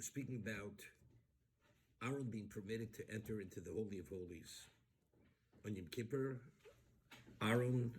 speaking about Aaron being permitted to enter into the Holy of Holies. On Yom Kippur, Aaron,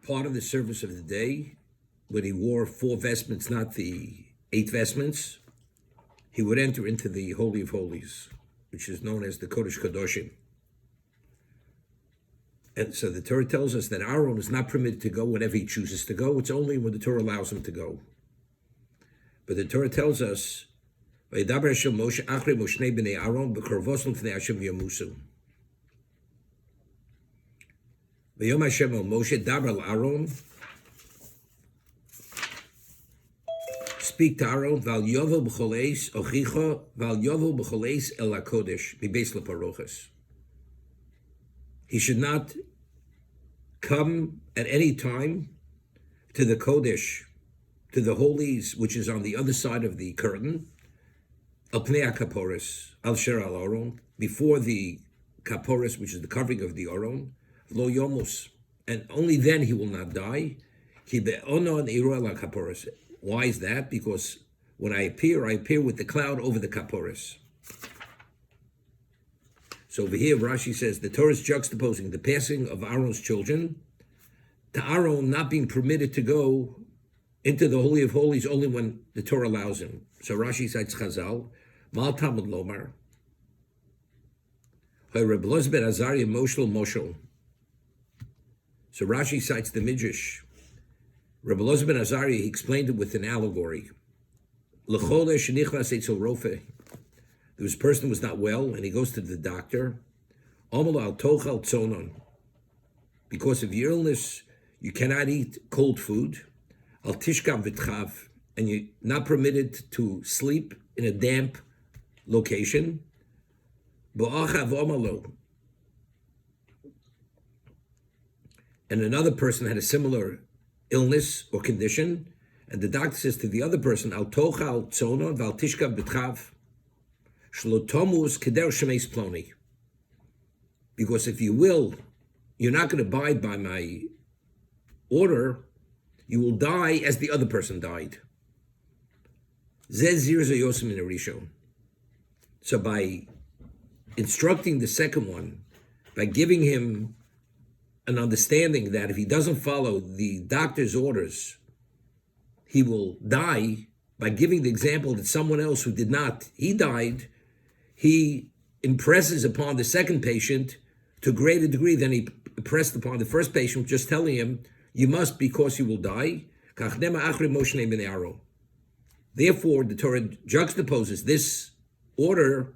part of the service of the day, when he wore 4 vestments, not the 8 vestments, he would enter into the Holy of Holies, which is known as the Kodesh Kadoshim. And so the Torah tells us that Aaron is not permitted to go whenever he chooses to go. It's only when the Torah allows him to go. But the Torah tells us, "Vayidaber Hashem Moshe achrei Moshe b'nei Aaron b'korvos l'fnei Hashem v'yamusu." V'yom Hashem el Moshe daber al Aaron. Speak to Aaron, "Val yovel b'choleis ochicha, val yovel b'choleis el hakodesh mibeis leparoches." He should not come at any time to the Kodesh, to the holies, which is on the other side of the curtain, al pnei kaporis, al sher al aron, before the kaporis, which is the covering of the aron, lo yomus, and only then he will not die. Ki be'onon iru al kaporis. Why is that? Because when I appear with the cloud over the kaporis. So over here, Rashi says the Torah is juxtaposing the passing of Aaron's children to Aaron not being permitted to go into the Holy of Holies only when the Torah allows him. So Rashi cites Chazal, Mal Talmud Lomar, Reb Elazar ben Azariah Moshel Moshel. So Rashi cites the Midrash. Reb Elazar ben Azariah, he explained it with an allegory. L'chole shenichnas etzel rofe. There was a person who was not well, and he goes to the doctor. Omel al tochal tzonon. Because of your illness, you cannot eat cold food. Al tishkav v'tchav, and you're not permitted to sleep in a damp location. Bo'achav omalo. And another person had a similar illness or condition, and the doctor says to the other person, Al tochal tzonon v'al tishkav v'tchav. Shlotomus keder shemeis ploni. Because if you will, you're not going to abide by my order, you will die as the other person died. Zez zirza yosim in Rishon. So by instructing the second one, by giving him an understanding that if he doesn't follow the doctor's orders, he will die, by giving the example that someone else who did not, he died, he impresses upon the second patient to a greater degree than he impressed upon the first patient, just telling him, you must because you will die. Therefore, the Torah juxtaposes this order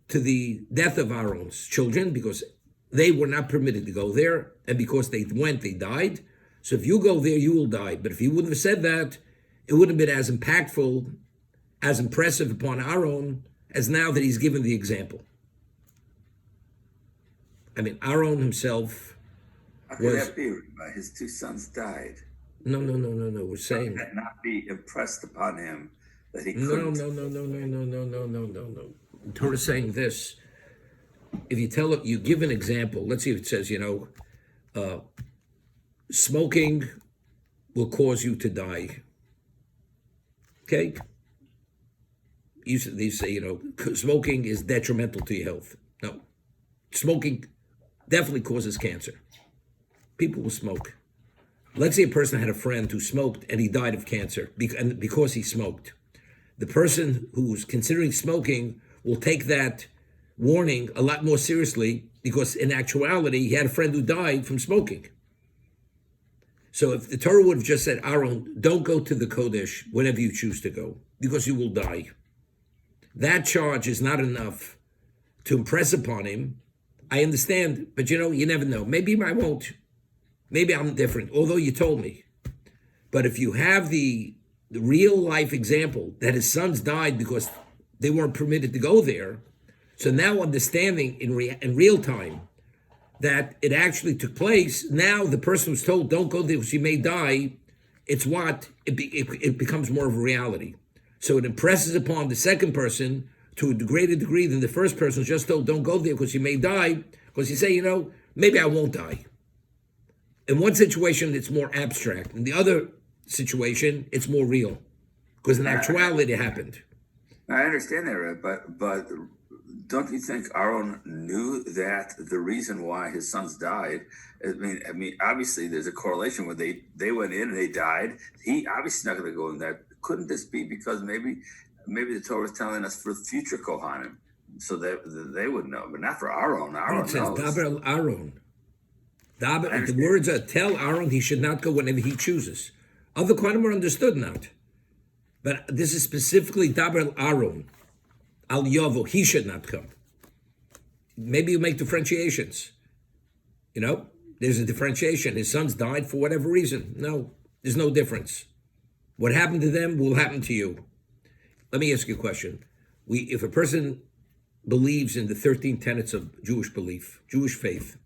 to the death of Aaron's children, because they were not permitted to go there, and because they went, they died. So if you go there, you will die. But if he wouldn't have said that, it wouldn't have been as impactful, as impressive upon Aaron, as now that he's given the example. I mean, Aaron himself How could that be? His 2 sons died. No. We're saying that not be impressed upon him that he no. couldn't. No. The Torah is saying this. If you give an example, let's see if it says, smoking will cause you to die. Okay? They say, smoking is detrimental to your health. No. Smoking definitely causes cancer. People will smoke. Let's say a person had a friend who smoked and he died of cancer because he smoked. The person who's considering smoking will take that warning a lot more seriously, because in actuality, he had a friend who died from smoking. So if the Torah would have just said, Aaron, don't go to the Kodesh whenever you choose to go, because you will die, that charge is not enough to impress upon him. I understand, but you never know. Maybe I won't. Maybe I'm different, although you told me. But if you have the real life example that his sons died because they weren't permitted to go there, so now understanding in real time that it actually took place, now the person was told, don't go there because you may die, it becomes more of a reality. So it impresses upon the second person to a greater degree than the first person who's just told, don't go there because you may die, because you say, maybe I won't die. In one situation, it's more abstract. In the other situation, it's more real. because in actuality it happened. I understand that, Reb, but don't you think Aaron knew that the reason why his sons died? I mean, obviously there's a correlation where they went in and they died. He obviously not going to go in that. Couldn't this be because maybe the Torah is telling us for future Kohanim, so that they would know, but not for Aaron. Aaron It says knows. Daber el Aaron. I The understand. words are tell Aaron he should not go whenever he chooses. Other Kohanim are understood not. But this is specifically Daber el Aaron. Al Yovo, he should not come. Maybe you make differentiations. You know, there's a differentiation. His sons died for whatever reason. No, there's no difference. What happened to them will happen to you. Let me ask you a question. If a person believes in the 13 tenets of Jewish belief, Jewish faith,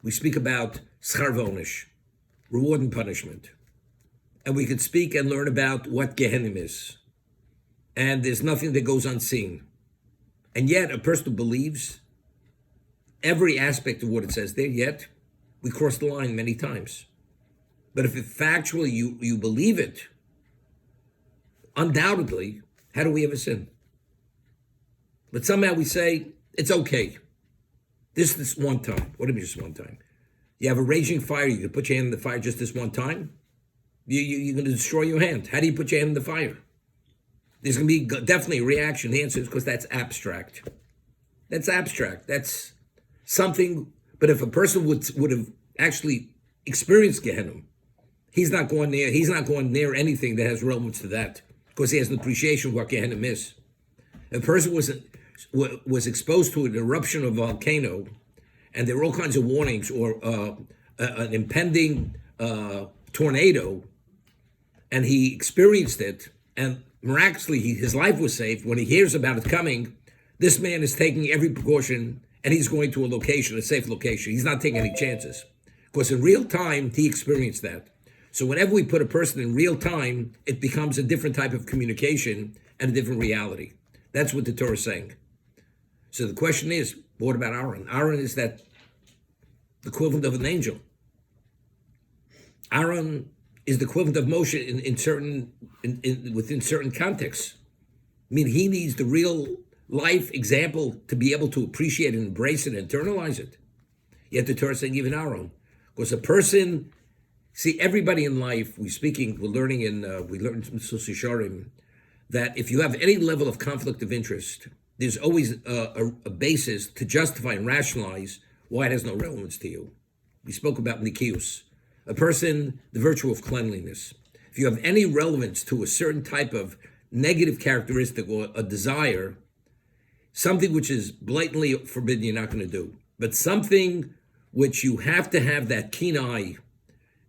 we speak about schar v'onish, reward and punishment. And we could speak and learn about what Gehenim is. And there's nothing that goes unseen. And yet, a person who believes every aspect of what it says there, yet we cross the line many times. But if factually you believe it, undoubtedly, how do we ever sin? But somehow we say, it's okay. This one time. What do you mean just one time? You have a raging fire, you can put your hand in the fire just this one time? You're going to destroy your hand. How do you put your hand in the fire? There's going to be definitely a reaction. The answer is because that's abstract. That's abstract. That's something. But if a person would have actually experienced Gehenna, he's not going near anything that has relevance to that because he has an appreciation of what Gehenna is. If a person was exposed to an eruption of a volcano, and there were all kinds of warnings, or an impending tornado, and he experienced it, and miraculously his life was saved. When he hears about it coming, this man is taking every precaution, and he's going to a safe location. He's not taking any chances, because in real time, he experienced that. So whenever we put a person in real time, it becomes a different type of communication and a different reality. That's what the Torah is saying. So the question is, what about Aaron? Aaron is that the equivalent of an angel. Aaron is the equivalent of Moshe within certain contexts. I mean, he needs the real life example to be able to appreciate and embrace it and internalize it. Yet the Torah is saying even Aaron, because a person, see, everybody in life, we learn in Mitzvos Yesharim, that if you have any level of conflict of interest, there's always a basis to justify and rationalize why it has no relevance to you. We spoke about Nikius. A person, the virtue of cleanliness. If you have any relevance to a certain type of negative characteristic or a desire, something which is blatantly forbidden, you're not going to do. But something which you have to have that keen eye,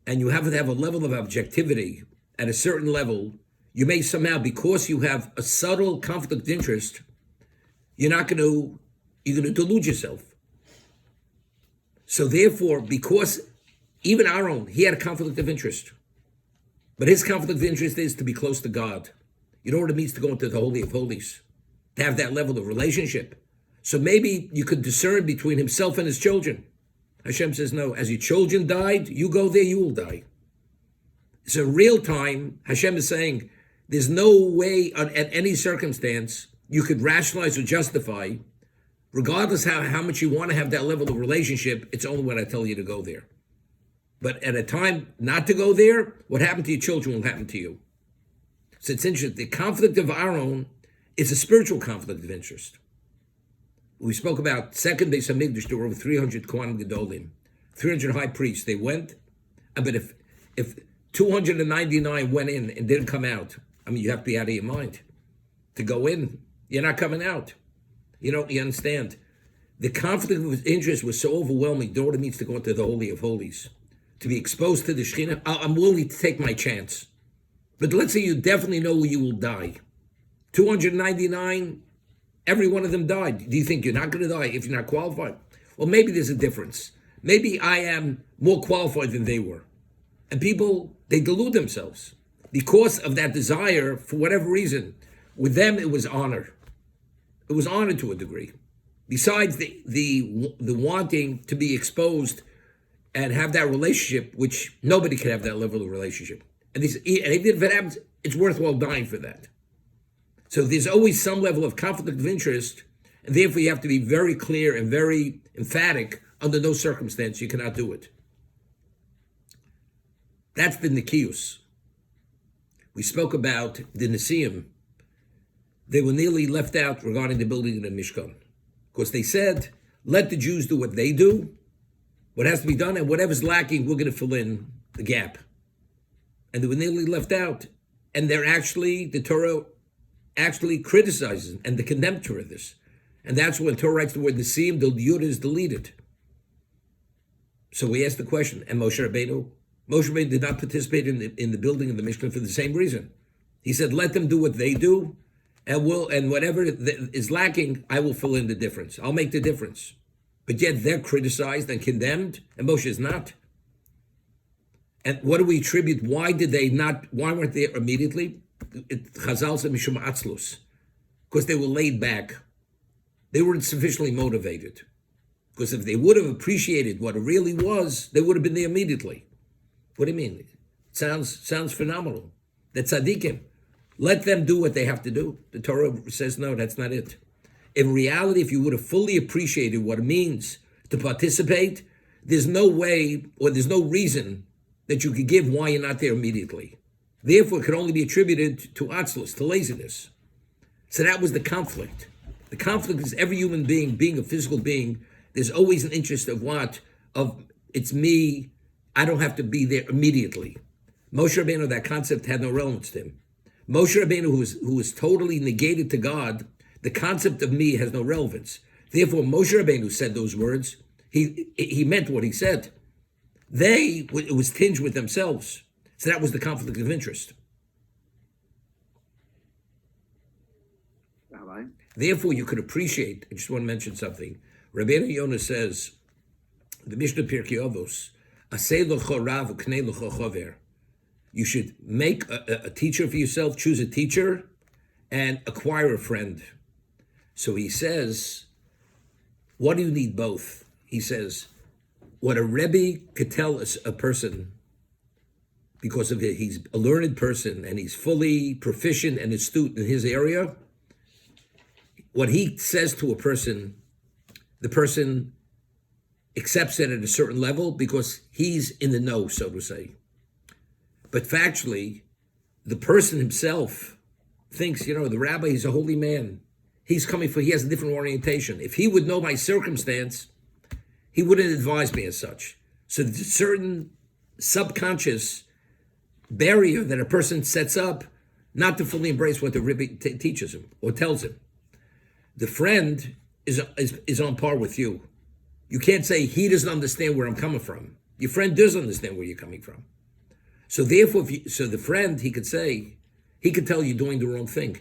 and you have to have a level of objectivity at a certain level, you may somehow, because you have a subtle conflict of interest, you're going to delude yourself. So therefore, because even Aaron, he had a conflict of interest. But his conflict of interest is to be close to God. You know what it means to go into the Holy of Holies? To have that level of relationship. So maybe you could discern between himself and his children. Hashem says, no, as your children died, you go there, you will die. So real time, Hashem is saying, there's no way at any circumstance you could rationalize or justify, regardless how much you want to have that level of relationship, it's only when I tell you to go there. But at a time not to go there, what happened to your children will happen to you. So it's interesting. The conflict of Aaron is a spiritual conflict of interest. We spoke about second Beis Hamikdash, there were over 300 Kohanim Gedolim, 300 high priests. They went, but if 299 went in and didn't come out, I mean, you have to be out of your mind. To go in, you're not coming out. You understand? The conflict of interest was so overwhelming, daughter needs to go into the Holy of Holies. To be exposed to the Shekhinah, I'm willing to take my chance. But let's say you definitely know you will die. 299, every one of them died. Do you think you're not going to die if you're not qualified? Well, maybe there's a difference. Maybe I am more qualified than they were. And people, they delude themselves. Because of that desire, for whatever reason, with them it was honor. It was honor to a degree. Besides the wanting to be exposed and have that relationship, which nobody can have that level of relationship. And even if it happens, it's worthwhile dying for that. So there's always some level of conflict of interest, and therefore you have to be very clear and very emphatic. Under no circumstance you cannot do it. That's the Nikius. We spoke about the Nisim. They were nearly left out regarding the building of the Mishkan. Because they said, let the Jews do what they do, what has to be done, and whatever's lacking, we're going to fill in the gap. And they were nearly left out. And the Torah actually criticizes and the condemned Torah this. And that's when Torah writes the word Nisim, the Yud is deleted. So we asked the question, and Moshe Rabbeinu did not participate in the building of the Mishkan for the same reason. He said, let them do what they do, and whatever is lacking, I will fill in the difference. I'll make the difference. But yet they're criticized and condemned, and Moshe is not. And what do we attribute? Why weren't they immediately? Chazal said mishum atzlus, because they were laid back. They weren't sufficiently motivated. Because if they would have appreciated what it really was, they would have been there immediately. What do you mean? It sounds phenomenal. The tzaddikim, let them do what they have to do. The Torah says, no, that's not it. In reality, if you would have fully appreciated what it means to participate, there's no way or there's no reason that you could give why you're not there immediately. Therefore, it can only be attributed to atzlus, to laziness. So that was the conflict. The conflict is every human being a physical being, there's always an interest of it's me, I don't have to be there immediately. Moshe Rabbeinu, that concept had no relevance to him. Moshe Rabbeinu, who was totally negated to God, the concept of me has no relevance. Therefore, Moshe Rabbeinu said those words. He meant what he said. It was tinged with themselves. So that was the conflict of interest. Rabbi? Therefore, you could appreciate, I just want to mention something. Rabbeinu Yonah says, the Mishnah Pirkei Avos, Aseh l'cho rav uknei l'cho chover. You should make a teacher for yourself, choose a teacher, and acquire a friend. So he says, what do you need both? He says, what a Rebbe could tell a person, because of it, he's a learned person and he's fully proficient and astute in his area, what he says to a person, the person accepts it at a certain level because he's in the know, so to say. But factually, the person himself thinks, the rabbi, he's a holy man. He has a different orientation. If he would know my circumstance, he wouldn't advise me as such. So there's a certain subconscious barrier that a person sets up not to fully embrace what the rabbi teaches him or tells him. The friend is on par with you. You can't say he doesn't understand where I'm coming from. Your friend does understand where you're coming from. So therefore, the friend, he could tell you doing the wrong thing.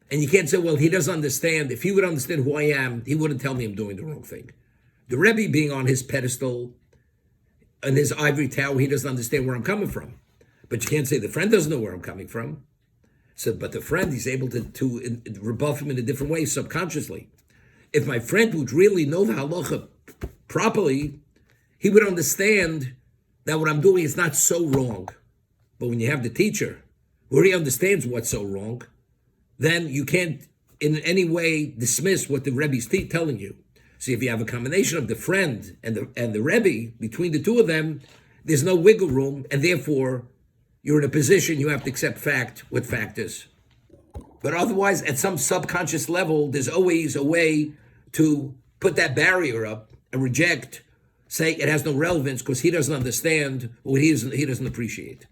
And you can't say, well, he doesn't understand. If he would understand who I am, he wouldn't tell me I'm doing the wrong thing. The Rebbe being on his pedestal, in his ivory tower, he doesn't understand where I'm coming from. But you can't say the friend doesn't know where I'm coming from. So, but the friend, he's able to rebuff him in a different way, subconsciously. If my friend would really know the halacha properly, he would understand that what I'm doing is not so wrong. But when you have the teacher, where he understands what's so wrong, then you can't in any way dismiss what the Rebbe's telling you. So if you have a combination of the friend and the Rebbe, between the two of them, there's no wiggle room, and therefore you're in a position you have to accept what fact is. But otherwise, at some subconscious level, there's always a way to put that barrier up and reject, say it has no relevance because he doesn't understand or he doesn't appreciate.